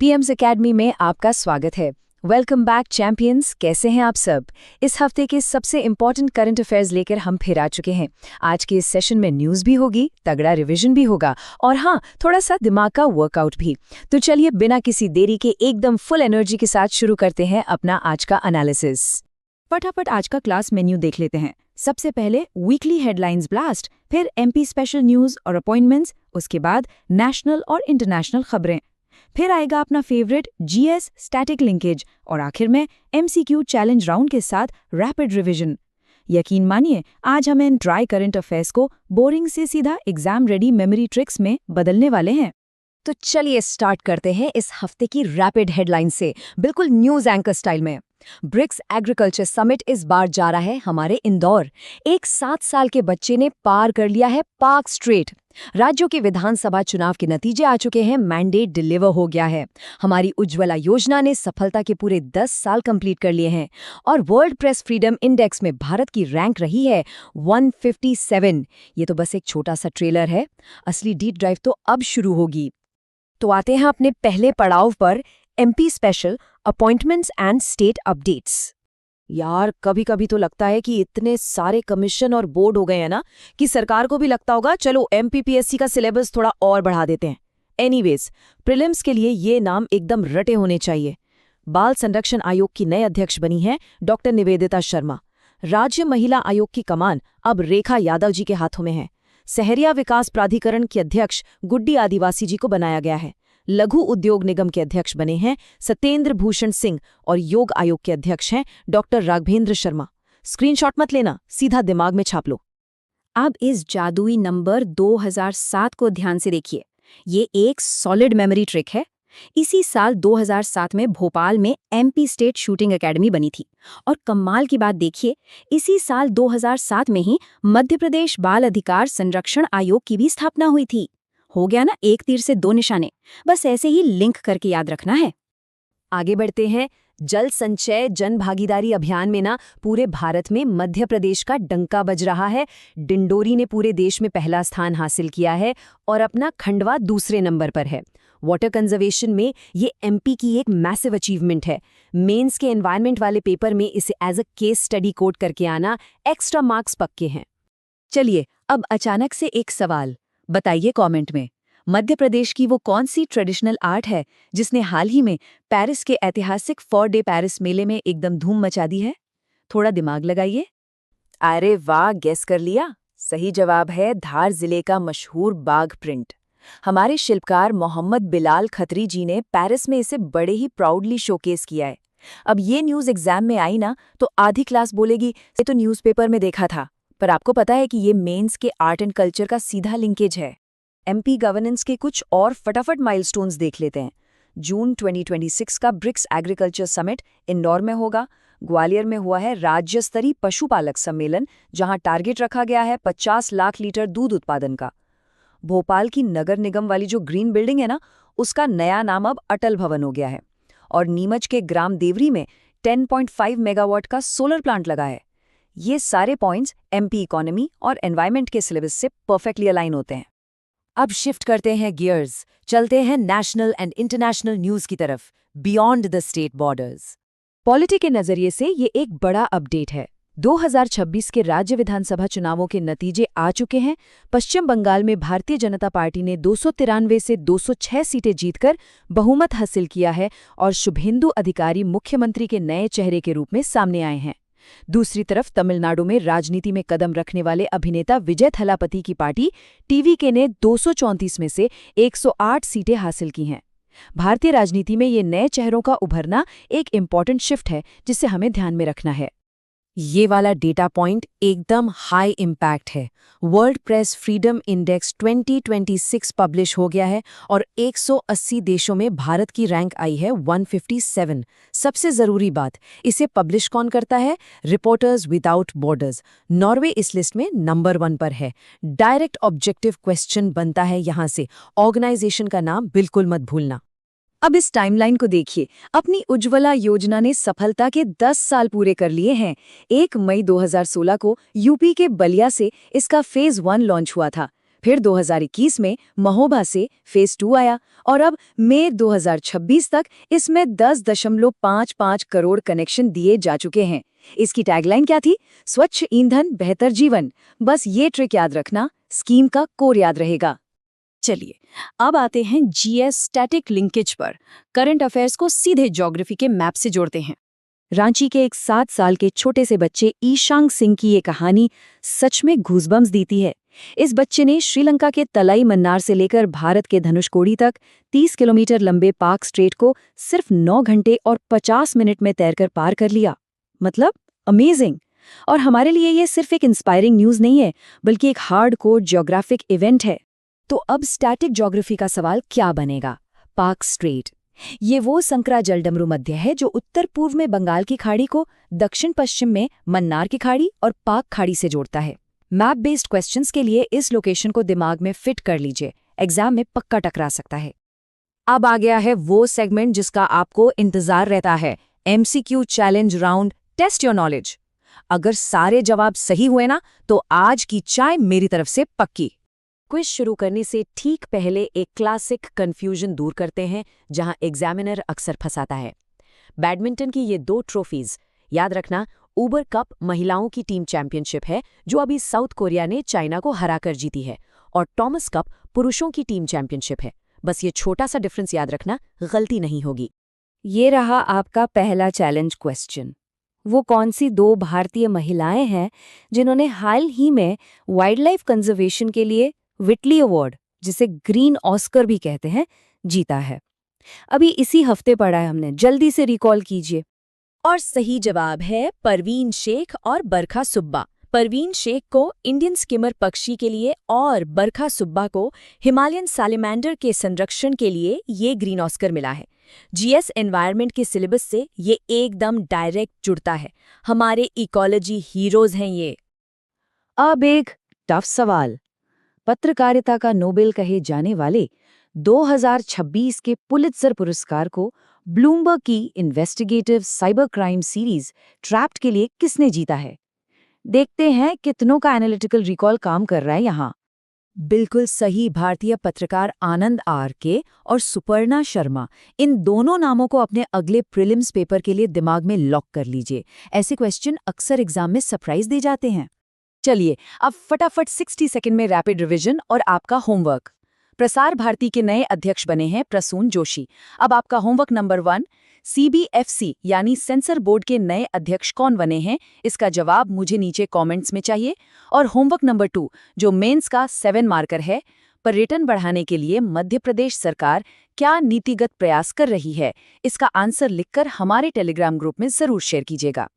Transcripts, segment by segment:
PM's academy में आपका स्वागत है। वेलकम बैक चैंपियंस, कैसे हैं आप सब। इस हफ्ते के सबसे इम्पोर्टेंट करंट अफेयर्स लेकर हम फिर आ चुके हैं। आज के इस सेशन में न्यूज़ भी होगी, तगड़ा रिवीजन भी होगा और हाँ, थोड़ा सा दिमाग का वर्कआउट भी। तो चलिए बिना किसी देरी के एकदम फुल एनर्जी के साथ शुरू करते हैं अपना आज का एनालिसिस। फटाफट आज का क्लास मेन्यू देख लेते हैं। सबसे पहले वीकली हेडलाइंस ब्लास्ट, फिर एमपी स्पेशल न्यूज़ और अपॉइंटमेंट्स, उसके बाद नेशनल और इंटरनेशनल खबरें, फिर आएगा अपना फेवरेट जीएस स्टैटिक लिंकेज और आखिर में एमसीक्यू चैलेंज राउंड के साथ रैपिड रिवीजन। यकीन मानिए, आज हम इन ड्राई करंट अफेयर्स को बोरिंग से सीधा एग्जाम रेडी मेमोरी ट्रिक्स में बदलने वाले हैं। तो चलिए स्टार्ट करते हैं इस हफ्ते की रैपिड हेडलाइन से, बिल्कुल न्यूज़ एंकर स्टाइल में। ब्रिक्स एग्रीकल्चर समिट इस बार जा रहा है हमारे इंदौर। एक 7 साल के बच्चे ने पार कर लिया है पार्क स्ट्रेट। राज्यों के विधानसभा चुनाव के नतीजे आ चुके हैं, मैंडेट डिलीवर हो गया है। हमारी उज्ज्वला योजना ने सफलता के पूरे 10 साल कंप्लीट कर लिए हैं और वर्ल्ड प्रेस फ्रीडम इंडेक्स में भारत की रैंक रही है 157। ये तो बस एक छोटा सा ट्रेलर है, असली डीप ड्राइव तो अब शुरू होगी। तो आते हैं अपने पहले पड़ाव पर, MP special appointments and state updates. यार कभी कभी तो लगता है कि इतने सारे कमीशन और बोर्ड हो गए हैं ना कि सरकार को भी लगता होगा चलो एमपीपीएससी का सिलेबस थोड़ा और बढ़ा देते हैं। एनीवेज, प्रीलिम्स के लिए ये नाम एकदम रटे होने चाहिए। बाल संरक्षण आयोग की नए अध्यक्ष बनी है डॉक्टर निवेदिता शर्मा। राज्य महिला आयोग की कमान अब रेखा यादव जी के हाथों में है। सहरिया विकास प्राधिकरण के अध्यक्ष गुड्डी आदिवासी जी को बनाया गया है। लघु उद्योग निगम के अध्यक्ष बने हैं सत्येंद्र भूषण सिंह और योग आयोग के अध्यक्ष हैं डॉक्टर राघवेंद्र शर्मा। स्क्रीनशॉट मत लेना, सीधा दिमाग में छाप लो। अब इस जादुई नंबर 2007 को ध्यान से देखिए। ये एक सॉलिड मेमोरी ट्रिक है। इसी साल 2007 में भोपाल में एमपी स्टेट शूटिंग एकेडमी बनी थी और कमाल की बात देखिए, इसी साल 2007 में ही मध्य प्रदेश बाल अधिकार संरक्षण आयोग की भी स्थापना हुई थी। हो गया ना, एक तीर से 2 निशाने। बस ऐसे ही लिंक करके याद रखना है। आगे बढ़ते हैं। जल संचय जन भागीदारी अभियान में ना पूरे भारत में मध्य प्रदेश का डंका बज रहा है। डिंडोरी ने पूरे देश में पहला स्थान हासिल किया है और अपना खंडवा दूसरे नंबर पर है। वाटर कंजर्वेशन में ये एमपी की एक मैसिव अचीवमेंट है। मेंस के एनवायरनमेंट वाले पेपर में इसे as a case study quote करके आना, एक्स्ट्रा मार्क्स पक्के हैं। चलिए अब अचानक से एक सवाल बताइए कमेंट में, मध्य प्रदेश की वो कौन सी ट्रेडिशनल आर्ट है जिसने हाल ही में पेरिस के ऐतिहासिक 4 डे पेरिस मेले में एकदम धूम मचा दी है? थोड़ा दिमाग लगाइए। अरे वाह, गेस कर लिया। सही जवाब है धार जिले का मशहूर बाघ प्रिंट। हमारे शिल्पकार मोहम्मद बिलाल खत्री जी ने पेरिस में इसे बड़े ही प्राउडली शोकेस किया है। अब ये न्यूज़ एग्जाम में आई ना तो आधी क्लास बोलेगी ये तो न्यूज़पेपर में देखा था, पर आपको पता है कि ये मेंस के आर्ट एंड कल्चर का सीधा लिंकेज है। एमपी गवर्नेंस के कुछ और फटाफट माइलस्टोन्स देख लेते हैं। जून 2026 का ब्रिक्स एग्रीकल्चर समिट इंदौर में होगा। ग्वालियर में हुआ है राज्य स्तरीय पशुपालक सम्मेलन, जहां टारगेट रखा गया है 50 लाख लीटर दूध उत्पादन का। भोपाल की नगर निगम वाली जो ग्रीन बिल्डिंग है ना, उसका नया नाम अब अटल भवन हो गया है। और नीमच के ग्राम देवरी में 10.5 मेगावाट का सोलर प्लांट लगा है। ये सारे पॉइंट्स एमपी इकोनॉमी और एनवायरनमेंट के सिलेबस से परफेक्टली अलाइन होते हैं। अब शिफ्ट करते हैं गियर्स, चलते हैं नेशनल एंड इंटरनेशनल न्यूज़ की तरफ, beyond the state borders. Polity के नजरिए से ये एक बड़ा अपडेट है। 2026 के राज्य विधानसभा चुनावों के नतीजे आ चुके हैं। पश्चिम बंगाल में भारतीय जनता पार्टी ने 293 से 206 सीटें जीतकर बहुमत हासिल किया है और शुभेंदु अधिकारी मुख्यमंत्री के नए चेहरे के रूप में सामने आए हैं। दूसरी तरफ तमिलनाडु में राजनीति में कदम रखने वाले अभिनेता विजय थलापति की पार्टी टीवीके ने 234 में से 108 सीटें हासिल की हैं। भारतीय राजनीति में ये नए चेहरों का उभरना एक इम्पॉर्टेंट शिफ्ट है जिसे हमें ध्यान में रखना है। ये वाला डेटा पॉइंट एकदम हाई इम्पैक्ट है। World press freedom index 2026 publish हो गया है और 180 देशों में भारत की रैंक आई है 157। सबसे ज़रूरी बात, इसे पब्लिश कौन करता है? Reporters without borders. नॉर्वे इस लिस्ट में नंबर 1 पर है। डायरेक्ट ऑब्जेक्टिव क्वेश्चन बनता है यहाँ से, ऑर्गेनाइजेशन का नाम बिल्कुल मत भूलना। अब इस टाइमलाइन को देखिए। अपनी उज्ज्वला योजना ने सफलता के 10 साल पूरे कर लिए हैं। 1 मई 2016 को यूपी के बलिया से इसका फेज 1 लॉन्च हुआ था। फिर 2021 में महोबा से फेज 2 आया और अब मई 2026 तक इसमें 10.55 करोड़ कनेक्शन दिए जा चुके हैं। इसकी टैगलाइन क्या थी? स्वच्छ ईंधन बेहतर जीवन। बस ये ट्रिक याद रखना, स्कीम का कोर याद रहेगा। चलिए अब आते हैं जीएस स्टैटिक लिंकेज पर। करंट अफेयर्स को सीधे ज्योग्राफी के मैप से जोड़ते हैं। रांची के एक 7 साल के छोटे से बच्चे ईशांग सिंह की ये कहानी सच में घूसबम्स देती है। इस बच्चे ने श्रीलंका के तलाई मन्नार से लेकर भारत के धनुषकोडी तक 30 किलोमीटर लंबे पाक स्ट्रेट को सिर्फ 9 घंटे और 50 मिनट में तैरकर पार कर लिया। मतलब अमेजिंग। और हमारे लिए ये सिर्फ एक इंस्पायरिंग न्यूज़ नहीं है, बल्कि एक हार्डकोर ज्योग्राफिक इवेंट है। तो अब स्टैटिक ज्योग्राफी का सवाल क्या बनेगा? पाक स्ट्रेट, ये वो संकरा जलडमरू मध्य है जो उत्तर पूर्व में बंगाल की खाड़ी को दक्षिण पश्चिम में मन्नार की खाड़ी और पाक खाड़ी से जोड़ता है। मैप बेस्ड क्वेश्चंस के लिए इस लोकेशन को दिमाग में फिट कर लीजिए, एग्जाम में पक्का टकरा सकता है। अब आ गया है वो सेगमेंट जिसका आपको इंतजार रहता है, MCQ challenge round, test your knowledge. अगर सारे जवाब सही हुए ना, तो आज की चाय मेरी तरफ से पक्की। क्विज शुरू करने से ठीक पहले एक क्लासिक कंफ्यूजन दूर करते हैं जहां एग्जामिनर अक्सर फंसाता है। बैडमिंटन की ये 2 ट्रॉफीज याद रखना, ऊबर कप महिलाओं की टीम चैंपियनशिप है जो अभी साउथ कोरिया ने चाइना को हराकर जीती है, और टॉमस कप पुरुषों की टीम चैंपियनशिप है। बस ये छोटा सा डिफरेंस याद रखना, गलती नहीं होगी। ये रहा आपका पहला चैलेंज क्वेश्चन। वो कौन सी 2 भारतीय महिलाएं हैं जिन्होंने हाल ही में वाइल्ड लाइफ कंजर्वेशन के लिए विटली अवार्ड, जिसे ग्रीन ऑस्कर भी कहते हैं, जीता है? अभी इसी हफ्ते पढ़ा है हमने, जल्दी से रिकॉल कीजिए। और सही जवाब है परवीन शेख और बरखा सुब्बा। परवीन शेख को इंडियन स्किमर पक्षी के लिए और बरखा सुब्बा को हिमालयन सैलेमेंडर के संरक्षण के लिए ये ग्रीन ऑस्कर मिला है। जीएस एनवायरनमेंट के सिलेबस से ये एकदम डायरेक्ट जुड़ता है। हमारे इकोलॉजी हीरोज हैं ये। अब एक टफ सवाल। पत्रकारिता का नोबेल कहे जाने वाले 2026 के पुलित्जर पुरस्कार को ब्लूमबर्ग की investigative cyber crime series trapped के लिए किसने जीता है? देखते हैं कितनों का एनालिटिकल रिकॉल काम कर रहा है यहाँ। बिल्कुल सही, भारतीय पत्रकार आनंद आर.के और सुपर्णा शर्मा। इन दोनों नामों को अपने अगले प्रीलिम्स पेपर के लिए दिमाग में लॉक कर लीजिए। ऐसे क्वेश्चन अक्सर एग्जाम में सरप्राइज दे जाते हैं। चलिए अब फटाफट 60 सेकंड में रैपिड रिवीजन और आपका होमवर्क। प्रसार भारती के नए अध्यक्ष बने हैं प्रसून जोशी। अब आपका होमवर्क नंबर 1, सीबीएफसी यानी सेंसर बोर्ड के नए अध्यक्ष कौन बने हैं, इसका जवाब मुझे नीचे कमेंट्स में चाहिए। और होमवर्क नंबर 2, जो मेंस का 7 मार्कर है, पर्यटन बढ़ाने के लिए मध्य प्रदेश सरकार क्या नीतिगत प्रयास कर रही है, इसका आंसर लिखकर हमारे टेलीग्राम ग्रुप में जरूर शेयर कीजिएगा।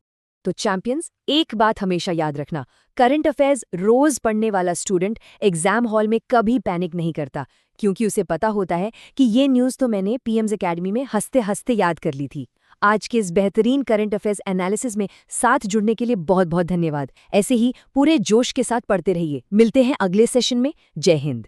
तो चैंपियंस, एक बात हमेशा याद रखना, करंट अफेयर्स रोज पढ़ने वाला स्टूडेंट एग्जाम हॉल में कभी पैनिक नहीं करता, क्योंकि उसे पता होता है कि ये न्यूज़ तो मैंने पीएम्स एकेडमी में हंसते हंसते याद कर ली थी। आज के इस बेहतरीन करंट अफेयर्स एनालिसिस में साथ जुड़ने के लिए बहुत बहुत धन्यवाद। ऐसे ही पूरे जोश के साथ पढ़ते रहिए। मिलते हैं अगले सेशन में। जय हिंद।